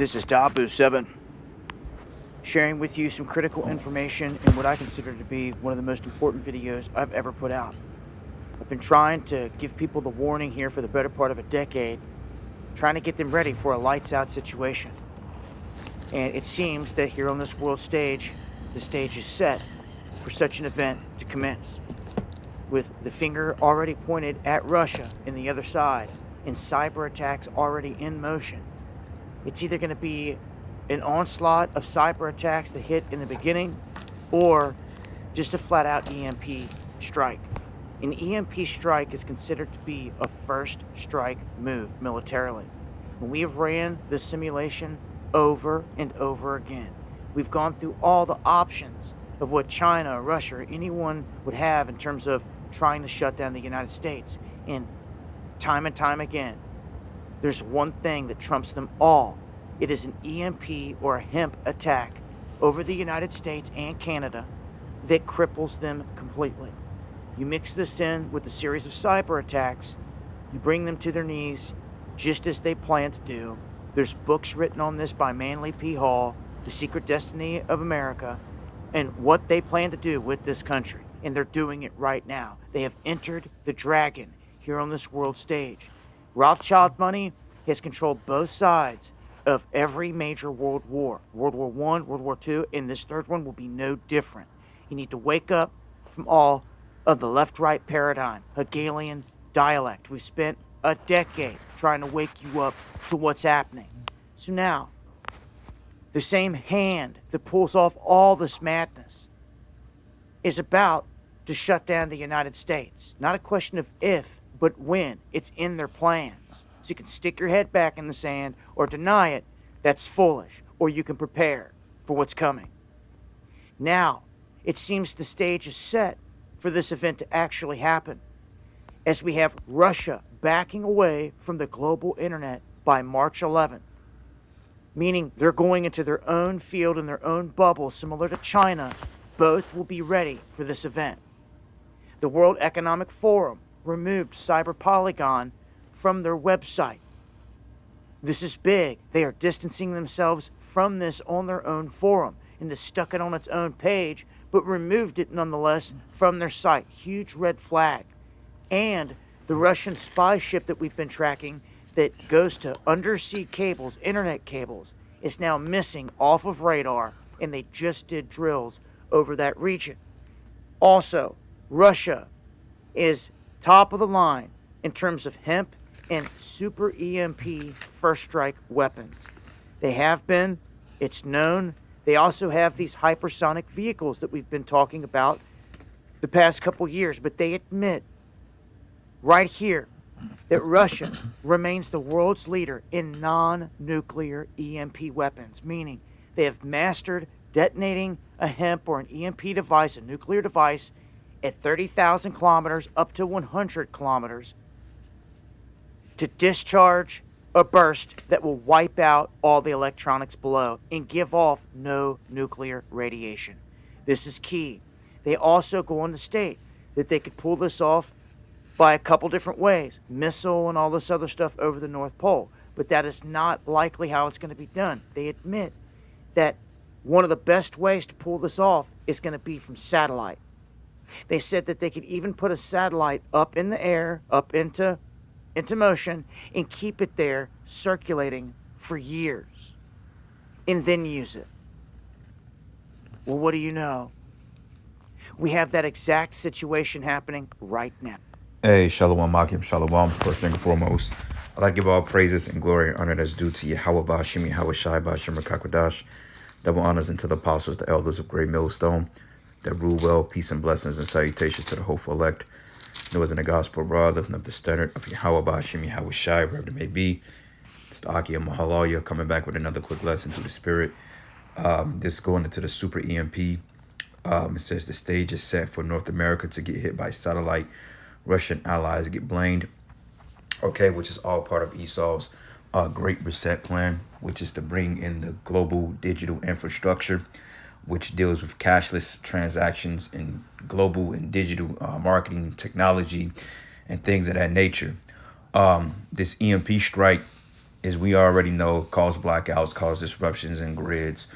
This is Dabu7, sharing with you some critical information in what I consider to be one of the most important videos I've ever put out. I've been trying to give people the warning here for the better part of a decade, trying to get them ready for a lights out situation. And it seems that here on this world stage, the stage is set for such an event to commence, with the finger already pointed at Russia and the other side, and cyber attacks already in motion. It's either going to be an onslaught of cyber attacks that hit in the beginning, or just a flat-out EMP strike. An EMP strike is considered to be a first strike move militarily. And we have ran this simulation over and over again. We've gone through all the options of what China, Russia, or anyone would have in terms of trying to shut down the United States. And time again, there's one thing that trumps them all. It is an EMP or a hemp attack over the United States and Canada that cripples them completely. You mix this in with a series of cyber attacks, you bring them to their knees, just as they plan to do. There's books written on this by Manly P. Hall, The Secret Destiny of America, and what they plan to do with this country. And they're doing it right now. They have entered the dragon here on this world stage. Rothschild money has controlled both sides of every major world war. World War I, World War II, and this third one will be no different. You need to wake up from all of the left-right paradigm, Hegelian dialect. We've spent a decade trying to wake you up to what's happening. So now, the same hand that pulls off all this madness is about to shut down the United States. Not a question of if, but when. It's in their plans. So you can stick your head back in the sand or deny it. That's foolish. Or you can prepare for what's coming. Now, it seems the stage is set for this event to actually happen, as we have Russia backing away from the global internet by March 11th, meaning they're going into their own field and their own bubble, similar to China. Both will be ready for this event. The World Economic Forum removed Cyber Polygon from their website. This is big. They are distancing themselves from this on their own forum and just stuck it on its own page, but removed it nonetheless from their site. Huge red flag. And the Russian spy ship that we've been tracking that goes to undersea cables, internet cables, is now missing off of radar, and they just did drills over that region. Also, Russia is top of the line in terms of hemp and super EMP first strike weapons. They have been, it's known. They also have these hypersonic vehicles that we've been talking about the past couple years, but they admit right here that Russia remains the world's leader in non-nuclear EMP weapons, meaning they have mastered detonating a hemp or an EMP device, a nuclear device, at 30,000 kilometers up to 100 kilometers to discharge a burst that will wipe out all the electronics below and give off no nuclear radiation. This is key. They also go on to state that they could pull this off by a couple different ways, missile and all this other stuff over the North Pole, but that is not likely how it's going to be done. They admit that one of the best ways to pull this off is going to be from satellite. They said that they could even put a satellite up in the air, up into motion, and keep it there circulating for years, and then use it. Well, what do you know? We have that exact situation happening right now. Hey, Shalom, Makim, Shalom. First and foremost, I'd like to give all praises and glory and honor that's due to Yahweh Bashim, Yahweh Shai Bashim Rakakwadash. Double honors unto the apostles, the elders of Great Millstone, that rule well, peace and blessings and salutations to the hopeful elect. There was in the gospel brother of the standard of Yahweh Bashim, Yahweh Shai, wherever it may be. It's the Aki of Mahalaya coming back with another quick lesson through the spirit. This going into the super EMP. It says the stage is set for North America to get hit by satellite. Russian allies get blamed. Okay, which is all part of Esau's Great Reset plan, which is to bring in the global digital infrastructure, which deals with cashless transactions and global and digital marketing technology and things of that nature. This EMP strike is we already know cause blackouts, cause disruptions in grids,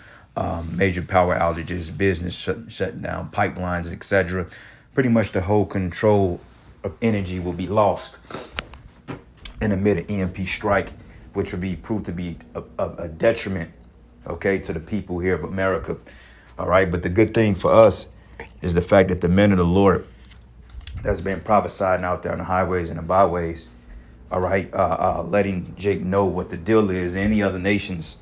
major power outages, business shutting down, pipelines, etc. Pretty much the whole control of energy will be lost in the mid EMP strike, which will be proved to be a detriment, okay, to the people here of America. All right. But the good thing for us is the fact that the men of the Lord that's been prophesying out there on the highways and the byways, all right, letting Jake know what the deal is, any other nations,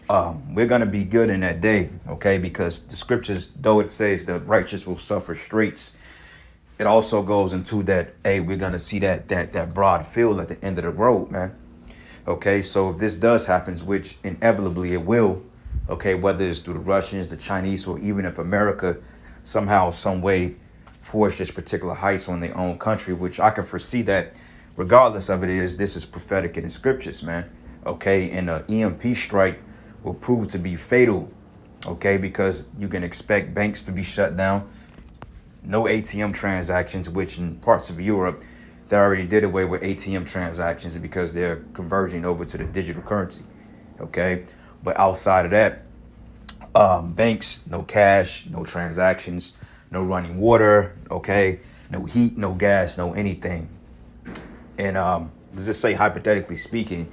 we're going to be good in that day, okay, because the scriptures, though it says the righteous will suffer straits, it also goes into that, hey, we're going to see that broad field at the end of the road, man. Okay, so if this does happen, which inevitably it will, okay, whether it's through the Russians, the Chinese, or even if America somehow, some way forged this particular heist on their own country, which I can foresee that regardless of it is, this is prophetic in the scriptures, man. Okay, and the EMP strike will prove to be fatal, okay, because you can expect banks to be shut down, no ATM transactions, which in parts of Europe, they already did away with ATM transactions because they're converging over to the digital currency, okay? But outside of that, banks, no cash, no transactions, no running water, okay? No heat, no gas, no anything. And let's just say, hypothetically speaking,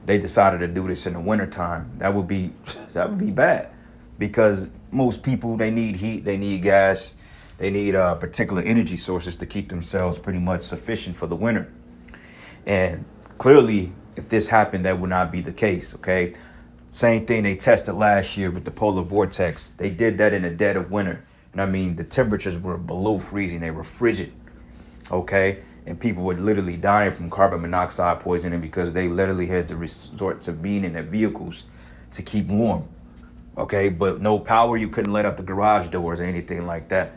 they decided to do this in the wintertime. That would be bad, because most people, they need heat, they need gas, they need particular energy sources to keep themselves pretty much sufficient for the winter. And clearly, if this happened, that would not be the case, okay? Same thing they tested last year with the polar vortex. They did that in the dead of winter. And I mean, the temperatures were below freezing. They were frigid, okay? And people were literally dying from carbon monoxide poisoning because they literally had to resort to being in their vehicles to keep warm, okay? But no power, you couldn't let up the garage doors or anything like that.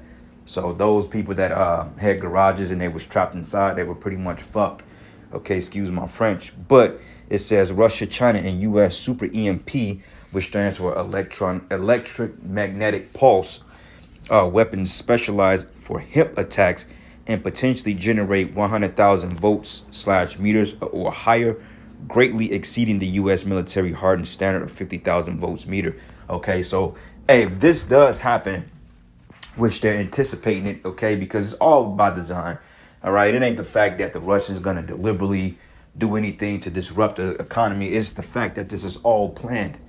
So those people that had garages and they was trapped inside, they were pretty much fucked. Okay, excuse my French. But it says Russia, China, and U.S. super EMP, which stands for electric magnetic pulse weapons specialized for hip attacks and potentially generate 100,000 volts/meters or higher, greatly exceeding the U.S. military hardened standard of 50,000 volts/meter. Okay, so hey, if this does happen, which they're anticipating it, okay, because it's all by design, all right? It ain't the fact that the Russians going to deliberately do anything to disrupt the economy. It's the fact that this is all planned.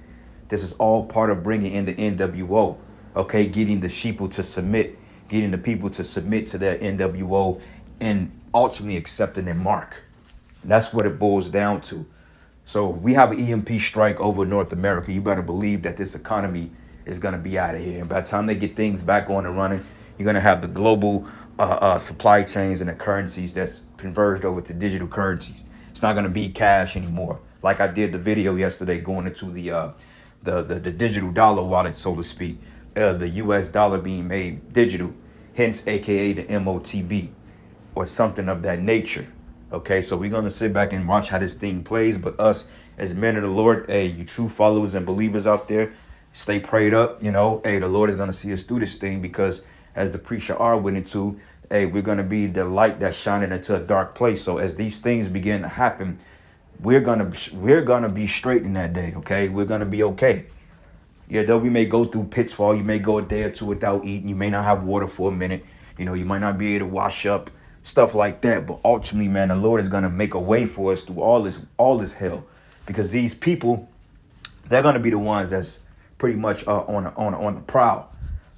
This is all part of bringing in the NWO, okay, getting the sheeple to submit, getting the people to submit to their NWO and ultimately accepting their mark. That's what it boils down to. So we have an EMP strike over North America. You better believe that this economy is going to be out of here. And by the time they get things back on and running, you're going to have the global supply chains and the currencies that's converged over to digital currencies. It's not going to be cash anymore. Like I did the video yesterday going into the digital dollar wallet, so to speak, the US dollar being made digital, hence AKA the MOTB or something of that nature. Okay, so we're going to sit back and watch how this thing plays. But us as men of the Lord, hey, you true followers and believers out there, stay prayed up, you know. Hey, the Lord is going to see us through this thing, because as the preacher R went into, hey, we're going to be the light that's shining into a dark place. So as these things begin to happen, we're going to be straight in that day, okay? We're going to be okay. Yeah, though we may go through pitfall, you may go a day or two without eating, you may not have water for a minute, you know, you might not be able to wash up, stuff like that. But ultimately, man, the Lord is going to make a way for us through all this hell, because these people, they're going to be the ones that's pretty much on the prowl,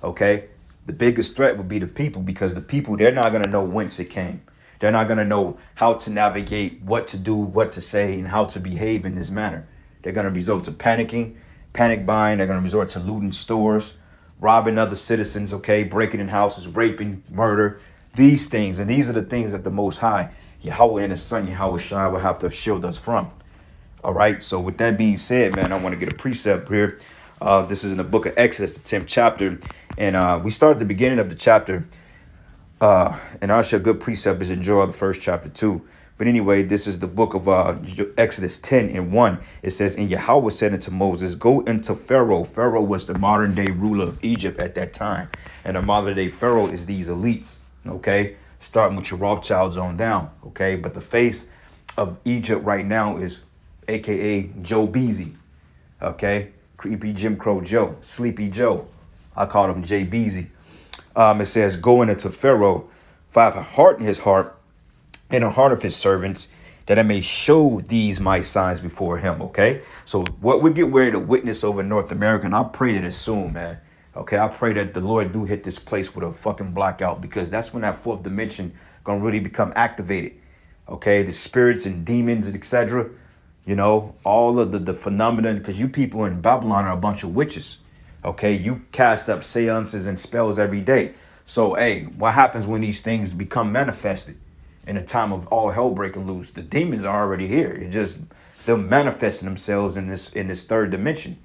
okay? The biggest threat would be the people, because the people, they're not going to know whence it came. They're not going to know how to navigate, what to do, what to say, and how to behave in this manner. They're going to resort to panicking, panic buying. They're going to resort to looting stores, robbing other citizens, okay, breaking in houses, raping, murder, these things. And these are the things that the Most High, Yahweh and His Son, Yahweh Shai, will have to shield us from. All right, so with that being said, man, I want to get a precept here. This is in the book of Exodus, the 10th chapter. And we start at the beginning of the chapter. And I'll share a good precept is enjoy the first chapter too. But anyway, this is the book of Exodus 10:1. It says, and Yahweh said unto Moses, go into Pharaoh. Pharaoh was the modern day ruler of Egypt at that time. And the modern day Pharaoh is these elites, okay? Starting with your Rothschilds on down, okay? But the face of Egypt right now is aka Joe Beasy. Okay, creepy Jim Crow Joe, Sleepy Joe. I called him Jay Beasy. It says, "Go into Pharaoh, for I have a heart in his heart, and a heart of his servants, that I may show these my signs before him." Okay, so what we get ready to witness over North America, and I pray that it's soon, man. Okay, I pray that the Lord do hit this place with a fucking blackout, because that's when that fourth dimension gonna really become activated. Okay, the spirits and demons and etc. You know, all of the phenomenon, because you people in Babylon are a bunch of witches. Okay, you cast up seances and spells every day. So, hey, what happens when these things become manifested in a time of all hell breaking loose? The demons are already here. It's just them manifesting themselves in this third dimension.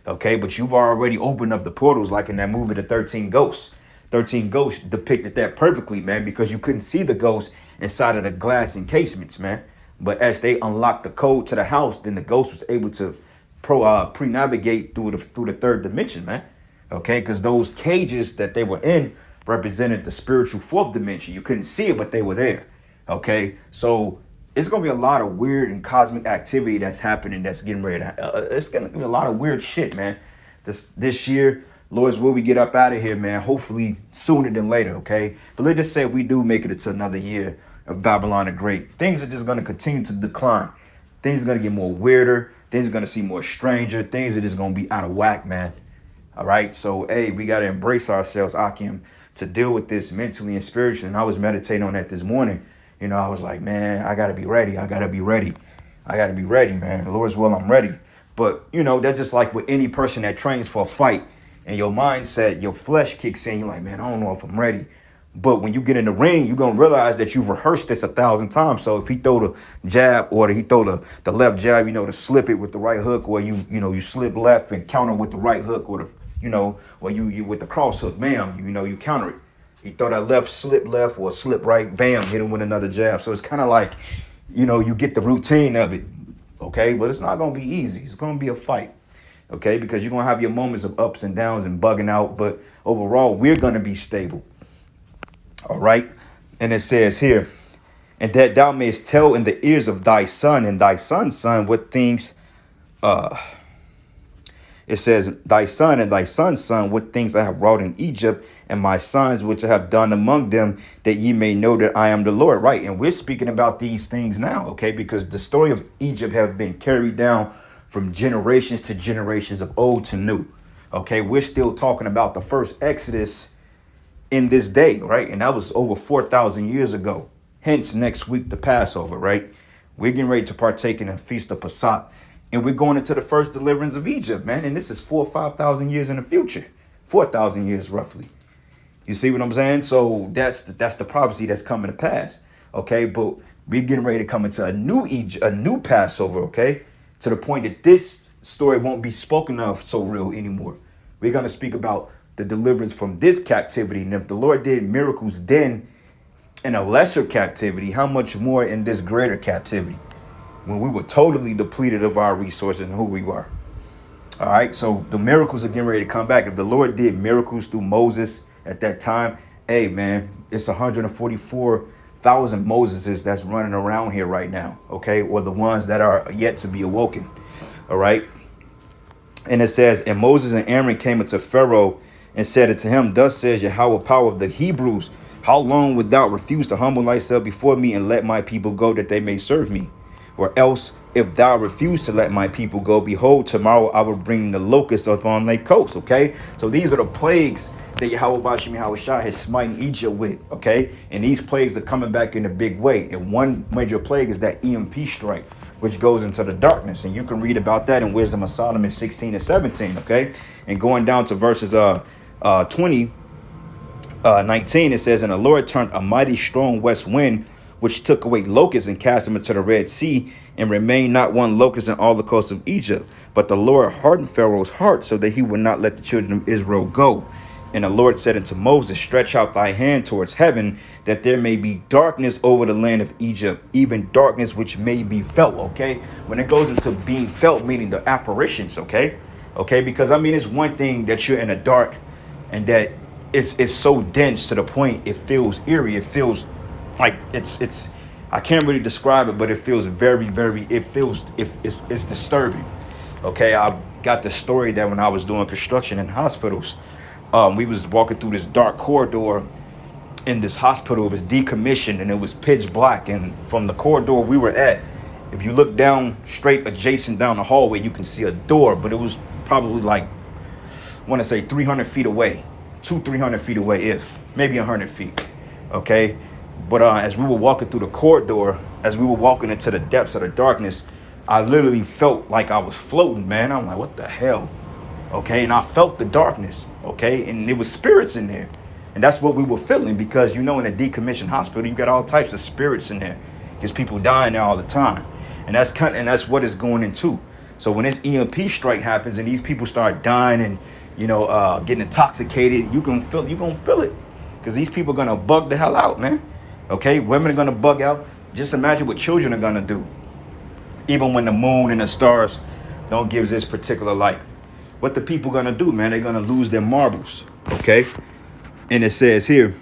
Okay, but you've already opened up the portals, like in that movie, The 13 Ghosts. 13 Ghosts depicted that perfectly, man, because you couldn't see the ghosts inside of the glass encasements, man. But as they unlocked the code to the house, then the ghost was able to pre-navigate through the third dimension, man. Okay, because those cages that they were in represented the spiritual fourth dimension. You couldn't see it, but they were there. Okay, so it's gonna be a lot of weird and cosmic activity that's happening. That's getting ready to. It's gonna be a lot of weird shit, man. This year, Lord's will, we get up out of here, man. Hopefully sooner than later. Okay, but let's just say if we do make it into another year of Babylon the Great, things are just gonna continue to decline. Things are gonna get more weirder. Things are gonna seem more stranger. Things are just gonna be out of whack, man. All right, so hey, we gotta embrace ourselves, Akim, to deal with this mentally and spiritually. And I was meditating on that this morning. You know, I was like, man, I gotta be ready. I gotta be ready. I gotta be ready, man. The Lord's will, I'm ready. But you know, that's just like with any person that trains for a fight, and your mindset, your flesh kicks in. You're like, man, I don't know if I'm ready. But when you get in the ring, you're going to realize that you've rehearsed this 1,000 times. So if he throw the jab, or he throw the left jab, you know, to slip it with the right hook, or you slip left and counter with the right hook, or or you with the cross hook, bam, you counter it. He throw that left, slip left, or slip right, bam, hit him with another jab. So it's kind of like, you get the routine of it. Okay, but it's not going to be easy. It's going to be a fight. Okay, because you're going to have your moments of ups and downs and bugging out. But overall, we're going to be stable. All right. And it says here, and that thou mayest tell in the ears of thy son and thy son's son what things, it says, thy son and thy son's son, what things I have wrought in Egypt, and my sons which I have done among them, that ye may know that I am the Lord. Right. And we're speaking about these things now. OK, because the story of Egypt have been carried down from generations to generations, of old to new. OK, we're still talking about the first Exodus in this day, right? And that was over 4,000 years ago. Hence, next week, the Passover, right? We're getting ready to partake in the Feast of Passat. And we're going into the first deliverance of Egypt, man. And this is 4,000 or 5,000 years in the future. 4,000 years, roughly. You see what I'm saying? So that's the prophecy that's coming to pass. Okay, but we're getting ready to come into a new Egypt, a new Passover, okay? To the point that this story won't be spoken of so real anymore. We're going to speak about the deliverance from this captivity. And if the Lord did miracles then in a lesser captivity, how much more in this greater captivity, when we were totally depleted of our resources and who we were. All right, so the miracles are getting ready to come back. If the Lord did miracles through Moses at that time, hey, man, it's 144,000 Moseses that's running around here right now, okay, or the ones that are yet to be awoken. All right, and it says, and Moses and Aaron came unto Pharaoh and said unto him, thus says Yahweh, power of the Hebrews, how long wilt thou refuse to humble thyself before me and let my people go, that they may serve me? Or else, if thou refuse to let my people go, behold, tomorrow I will bring the locusts upon thy coast. Okay, so these are the plagues that Yahweh has smitten Egypt with. Okay, and these plagues are coming back in a big way. And one major plague is that EMP strike, which goes into the darkness. And you can read about that in Wisdom of Solomon 16 and 17. Okay, and going down to verses 19, it says, and the Lord turned a mighty strong west wind, which took away locusts and cast them into the Red Sea, and remained not one locust in all the coast of Egypt. But the Lord hardened Pharaoh's heart, so that he would not let the children of Israel go. And the Lord said unto Moses, stretch out thy hand towards heaven, that there may be darkness over the land of Egypt, even darkness which may be felt. Okay, when it goes into being felt, meaning the apparitions. Okay, because I mean, it's one thing that you're in the dark and that it's so dense to the point it feels eerie. It feels like it's I can't really describe it, but it feels it's disturbing. Okay, I got the story that when I was doing construction in hospitals, we was walking through this dark corridor in this hospital. It was decommissioned and it was pitch black. And from the corridor we were at, if you look down straight adjacent down the hallway, you can see a door, but it was probably like, I want to say 300 feet away, 300 feet away, if maybe 100 feet. Okay. But as we were walking through the corridor, as we were walking into the depths of the darkness, I literally felt like I was floating, man. I'm like, what the hell? Okay. And I felt the darkness. Okay. And there was spirits in there. And that's what we were feeling, because, you know, in a decommissioned hospital, you got all types of spirits in there. There's people dying there all the time. And that's what it's going into. So when this EMP strike happens and these people start dying and, you know, getting intoxicated, you're going to feel it, because these people are going to bug the hell out, man. Okay. Women are going to bug out. Just imagine what children are going to do. Even when the moon and the stars don't give this particular light, what the people going to do, man? They're going to lose their marbles. Okay. And it says here,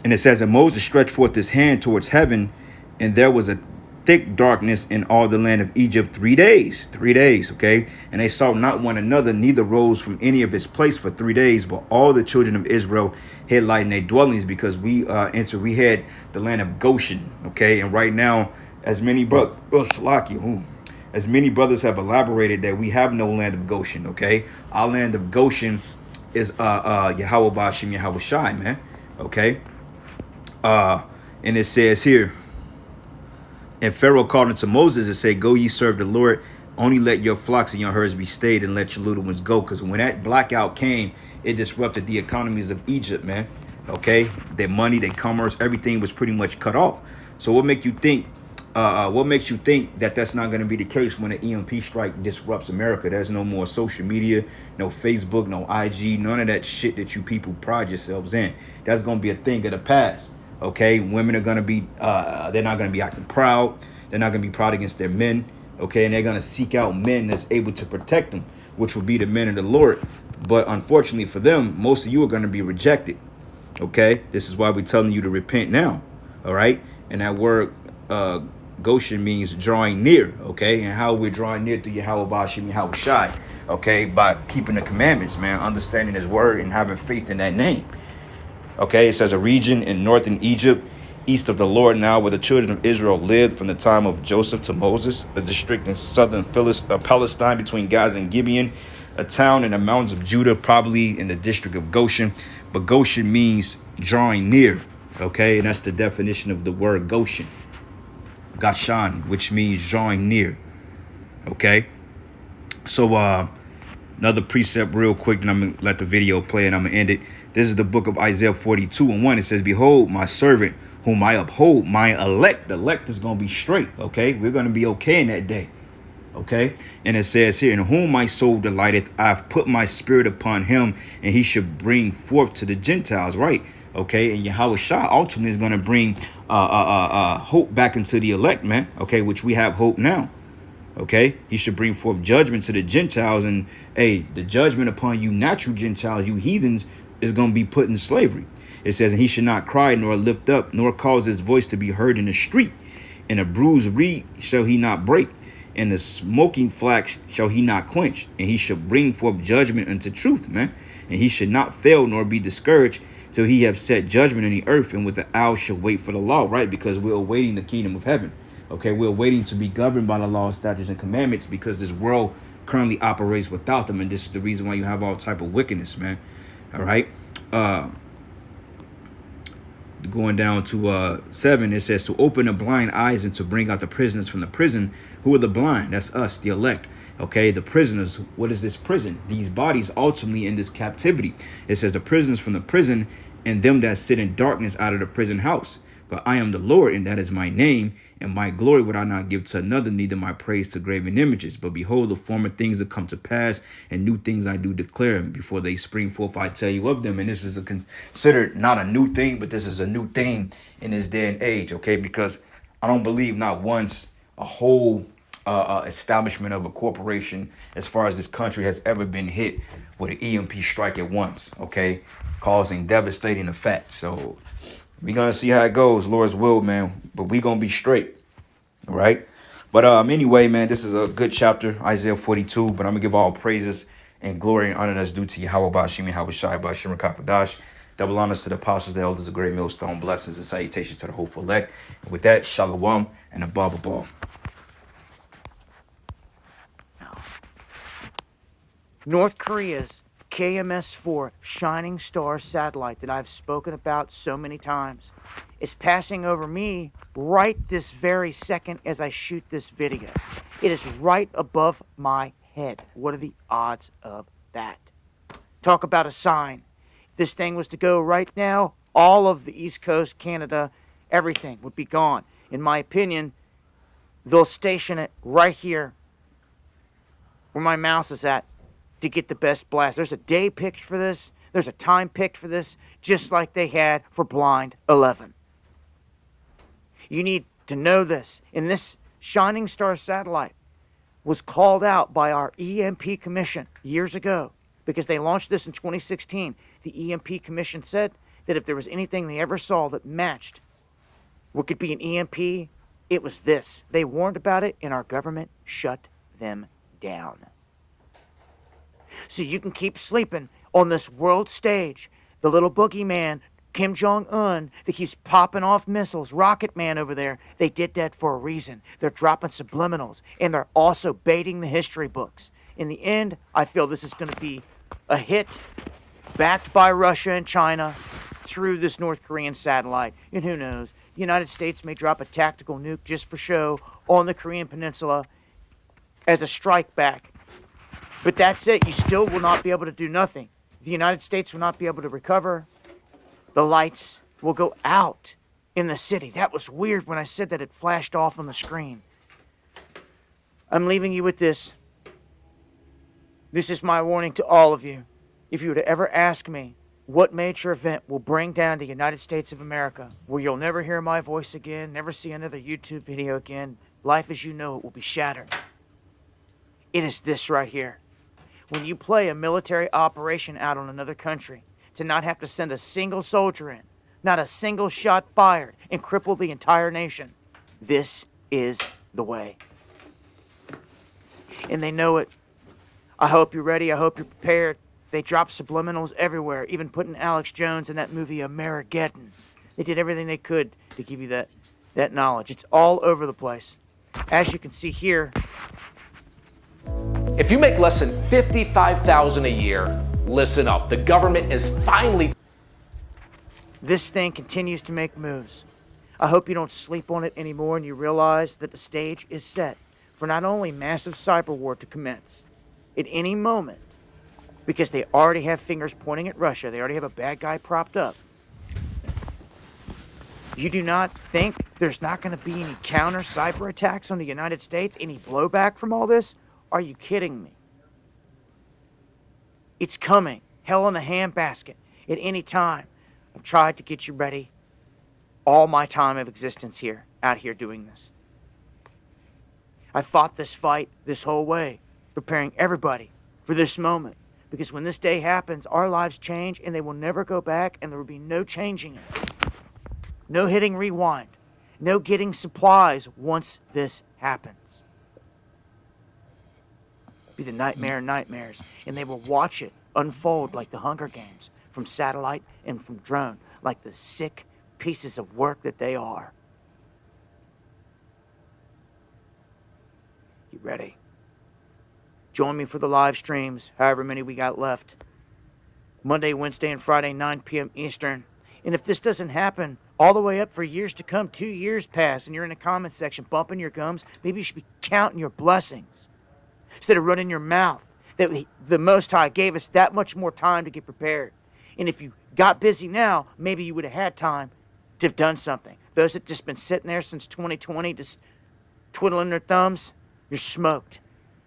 and Moses stretched forth his hand towards heaven, and there was a thick darkness in all the land of Egypt 3 days. 3 days, okay? And they saw not one another, neither rose from any of his place for 3 days. But all the children of Israel had light in their dwellings, because we had the land of Goshen, okay? And right now, as many brothers have elaborated, that we have no land of Goshen, okay? Our land of Goshen is Yahweh Bashim Yahweh Shai, man, okay? And it says here, and Pharaoh called unto Moses and said, go ye serve the Lord, only let your flocks and your herds be stayed, and let your little ones go. Because when that blackout came, it disrupted the economies of Egypt, man. Okay, their money, their commerce, everything was pretty much cut off. So what makes you think that that's not going to be the case when an EMP strike disrupts America? There's no more social media, no Facebook, no IG, none of that shit that you people pride yourselves in. That's going to be a thing of the past. Okay, women are going to be, they're not going to be acting proud. They're not going to be proud against their men. Okay, and they're going to seek out men that's able to protect them, which will be the men of the Lord. But unfortunately for them, most of you are going to be rejected. Okay, this is why we're telling you to repent now. All right, and that word Goshen means drawing near. Okay, and how we're drawing near to Yahweh Bashim Yahweh Shai. Okay, by keeping the commandments, man, understanding his word and having faith in that name. Okay, it says a region in northern Egypt, east of the Lord now, where the children of Israel lived from the time of Joseph to Moses, a district in southern Palestine between Gaza and Gibeon, a town in the mountains of Judah, probably in the district of Goshen. But Goshen means drawing near. Okay, and that's the definition of the word Goshen. Gashan, which means drawing near. Okay, so another precept real quick, and I'm going to let the video play and I'm going to end it. This is the book of Isaiah 42:1. It says, behold, my servant whom I uphold, my elect. The elect is going to be straight, okay? We're going to be okay in that day, okay? And it says here, in whom my soul delighteth, I've put my spirit upon him, and he should bring forth to the Gentiles, right? Okay, and Yahweh Shah ultimately is going to bring hope back into the elect, man, okay, which we have hope now. Okay, he should bring forth judgment to the Gentiles, and hey, the judgment upon you natural Gentiles, you heathens, is going to be put in slavery. It says, and he should not cry nor lift up, nor cause his voice to be heard in the street. And a bruised reed shall he not break, and the smoking flax shall he not quench. And he shall bring forth judgment unto truth, man. And he should not fail nor be discouraged till he have set judgment in the earth, and with the owl shall wait for the law, right? Because we're awaiting the kingdom of heaven. Okay, we're waiting to be governed by the laws, statutes, and commandments, because this world currently operates without them. And this is the reason why you have all type of wickedness, man. All right. Going down to 7, it says to open the blind eyes and to bring out the prisoners from the prison. Who are the blind? That's us, the elect. Okay, the prisoners. What is this prison? These bodies ultimately in this captivity. It says the prisoners from the prison, and them that sit in darkness out of the prison house. But I am the Lord, and that is my name, and my glory would I not give to another, neither my praise to graven images. But behold, the former things that come to pass, and new things I do declare. And before they spring forth, I tell you of them. And this is considered not a new thing, but this is a new thing in this day and age, okay? Because I don't believe not once a whole establishment of a corporation as far as this country has ever been hit with an EMP strike at once, okay? Causing devastating effects. So We're gonna see how it goes, Lord's will, man. But we gonna be straight, all right? But anyway, man, this is a good chapter, Isaiah 42. But I'm gonna give all praises and glory and honor that's due to Yahweh Bashim, Yahweh Shai Bashim Kakadash. Double honors to the apostles, the elders, the great millstone, blessings and salutations to the hopeful elect. And with that, shalom and a ball. North Korea's KMS-4 Shining Star satellite that I've spoken about so many times is passing over me right this very second as I shoot this video. It is right above my head. What are the odds of that? Talk about a sign. If this thing was to go right now, all of the East Coast, Canada, everything would be gone. In my opinion, they'll station it right here where my mouse is at to get the best blast. There's a day picked for this. There's a time picked for this, just like they had for Blind 11. You need to know this. And this Shining Star satellite was called out by our EMP Commission years ago because they launched this in 2016. The EMP Commission said that if there was anything they ever saw that matched what could be an EMP, it was this. They warned about it, and our government shut them down. So you can keep sleeping on this world stage. The little boogeyman, Kim Jong-un, that keeps popping off missiles, Rocket Man over there, they did that for a reason. They're dropping subliminals, and they're also baiting the history books. In the end, I feel this is going to be a hit backed by Russia and China through this North Korean satellite. And who knows, the United States may drop a tactical nuke just for show on the Korean Peninsula as a strike back. But that's it. You still will not be able to do nothing. The United States will not be able to recover. The lights will go out in the city. That was weird when I said that it flashed off on the screen. I'm leaving you with this. This is my warning to all of you. If you were to ever ask me what major event will bring down the United States of America, where you'll never hear my voice again, never see another YouTube video again, life as you know it will be shattered, it is this right here. When you play a military operation out on another country, to not have to send a single soldier in, not a single shot fired, and cripple the entire nation, this is the way. And they know it. I hope you're ready. I hope you're prepared. They dropped subliminals everywhere, even putting Alex Jones in that movie Amerigeddon. They did everything they could to give you that knowledge. It's all over the place. As you can see here, if you make less than $55,000 a year, listen up. The government is finally... This thing continues to make moves. I hope you don't sleep on it anymore and you realize that the stage is set for not only massive cyber war to commence at any moment, because they already have fingers pointing at Russia. They already have a bad guy propped up. You do not think there's not going to be any counter cyber attacks on the United States? Any blowback from all this? Are you kidding me? It's coming. Hell in a handbasket at any time. I've tried to get you ready all my time of existence here, out here doing this. I fought this fight this whole way, preparing everybody for this moment. Because when this day happens, our lives change and they will never go back, and there will be no changing it. No hitting rewind. No getting supplies once this happens. Be the nightmare of nightmares, and they will watch it unfold like the Hunger Games, from satellite and from drone, like the sick pieces of work that they are. You ready? Join me for the live streams, however many we got left. Monday, Wednesday, and Friday, 9 p.m. Eastern. And if this doesn't happen all the way up for years to come, 2 years pass, and you're in the comment section bumping your gums, maybe you should be counting your blessings instead of running your mouth. That the Most High gave us that much more time to get prepared. And if you got busy now, maybe you would have had time to have done something. Those that just been sitting there since 2020, just twiddling their thumbs, you're smoked.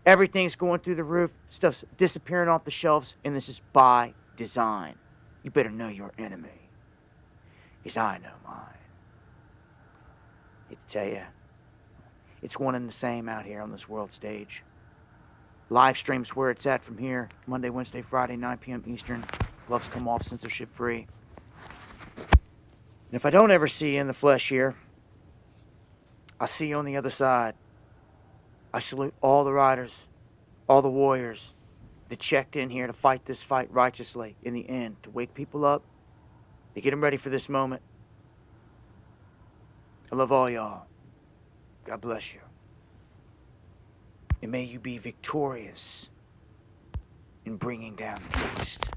Everything's going through the roof, stuff's disappearing off the shelves, and this is by design. You better know your enemy, because I know mine. I hate to tell you, it's one and the same out here on this world stage. Live streams where it's at from here, Monday, Wednesday, Friday, 9 p.m. Eastern. Gloves come off, censorship free. And if I don't ever see you in the flesh here, I'll see you on the other side. I salute all the riders, all the warriors that checked in here to fight this fight righteously in the end, to wake people up, to get them ready for this moment. I love all y'all. God bless you. And may you be victorious in bringing down the beast.